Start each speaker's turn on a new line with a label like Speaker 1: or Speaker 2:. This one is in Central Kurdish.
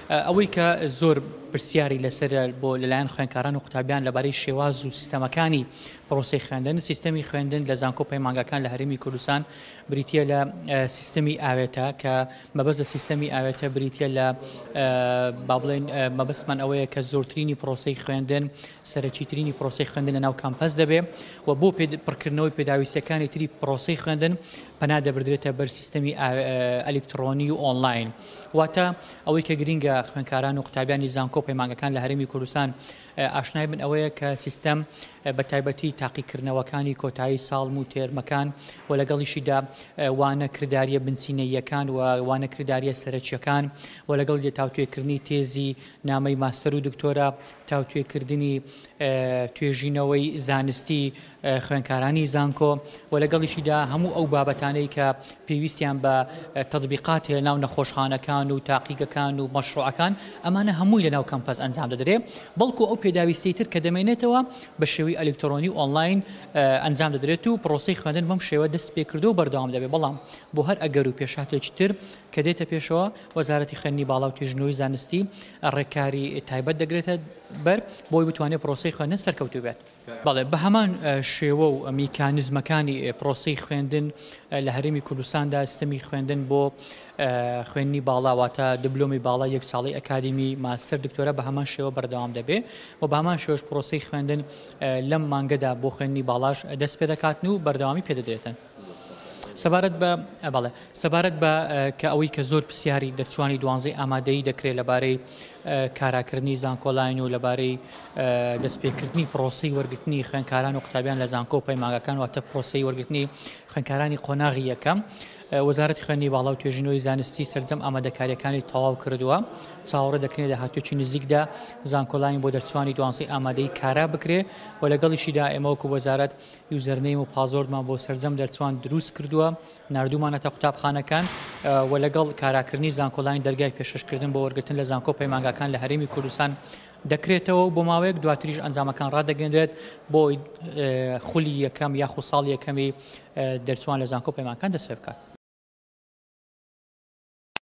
Speaker 1: ئەوەی کە زۆر پرسیاری لەسەر بۆ لەلایەن خوێندکاران و قوتابیان لەبارەی شێواز و سیستەمەکانی پرۆسەی خوێندن سیستەمی خوێندن لە زانکۆ پەیمانگەکان لە هەرێمی کوردستان بریتیە لە سیستەمی ئاوێتە کە مەبەست لە سیستەمی ئاوێتە بریتیە لە با بڵێن مەبەستمان ئەوەیە کە زۆرترینی پرۆسەی خوێندن سەرەکیترینی پرۆسەی خوێندن لە ناو کامپەس دەبێ و بۆ پڕکردنەوەی پێداویستەکانی تری پرۆسەی خوێندن پەنا دەبردرێتە بەر سیستەمی ئەلکترۆنی و ئۆنلاین واتە ئەوەی کە گرینگە خوێندکاران و قوتابیانی زانکۆ پەیمانگەکان لە هەرێمی کوردستان ئاشنای بن ئەوەیە کە سیستەم بە تایبەتی تاقیکردنەوەکانی کۆتایی ساڵم و تێرمەکان و لەگەڵیشیدا وانە کرداریە بنسینەیەکان و وانە کرداریە سەرەکیەکان و لەگەڵ تاوتوێکردنی تێزی نامەی ماستەر و دکتۆرە تاوتوێکردنی توێژینەوەی زانستی خوێندکارانی زانکۆ و لەگەڵیشیدا هەموو ئەو بابەتانەی کە پێویستیان بە تەطبیقات لە ناو نەخۆشخانەکان و تاقیگەکان و مەشروعەکان ئەمانە هەمووی لە ناو کەمپەس ئەنجام دەدرێت بەڵکو ئەو پێداویستی تر کە دەمێنێتەوە بە شێوەی ئەلکترۆنی و ئۆنلاین ئەنجام دەدرێت و پرۆسەی خوێندن بەم شێوە دەست پێکردو و بەردەوام دەبێت بەڵام بۆ هەر ئەگەر و پێشاتێکی تر کە دێتە پێشەوە وەزارەتی خوێندنی باڵا و توێژینەوەی زانستی ڕێکاری تایبەت دەگرێتە بەر بۆی بتوانێت پرۆسەی خوێندن سەرکەوتوو بێت. بەڵێ بە هەمان شێوە و میکانیزمەکانی پرۆسەی خوێندن لە هەرێمی کوردستاندا سیستەمی خوێندن بۆ خوێندنی باڵاواتە دیبلۆمی باڵا یەک ساڵی ئەکادمی ماستەر دکتۆرە بە هەمان شێوە بەردەوام دەبێت و بە هەمان شێوەش پرۆسەی خوێندن لەم مانگەدا بۆ خوێندنی باڵاش دەست پێ دەکاتن و بەردەوامی پێدەدرێتن. سەبارەت بە کە ئەوەی کە زۆر پرسیاری دەرچوانی دوانزەی ئامادەیی دەکرێت لەبارەی کاراکردنی زانکۆلاین و لەبارەی دەستپێکردنی پرۆسەی وەرگرتنی خوێندکاران و قوتابیان لە زانکۆ و پەیمانگەکان واتە پرۆسەی وەرگرتنی خوێندکارانی قۆناغی یەکەم وەزارەتی خوێندنی باڵا و توێژینەوەی زانستی سەرجەم ئامادەکاریەکانی تەواو کردووە چاوەڕێ دەکرێت لە هاتووکی نزیکدا زانکۆلاین بۆ دەرچوانی دوانزەی ئامادەی کارا بکرێ و لەگەڵیشیدا ئێمە وەکو وەزارەت یوزەرنەیم و پازۆردمان بۆ سەرجەم دەرچوان دروست کردووە نردومانەتە قوتابخانەکان و لەگەڵ کاراکردنی زانکۆلاین دەرگای پێشکردن بۆ وەرگرتن لە زانکۆ پەیمانگەکان لە هەرێمی کوردستان دەکرێتەوە و بۆ ماوەیەک دواتریش ئەنجامەکان ڕادەگەندرێت بۆ خولی یەکەم یاخو ساڵ یەکەمی دەرچوان لە زانکۆ پەیمانگەکان دەست پێ بکات.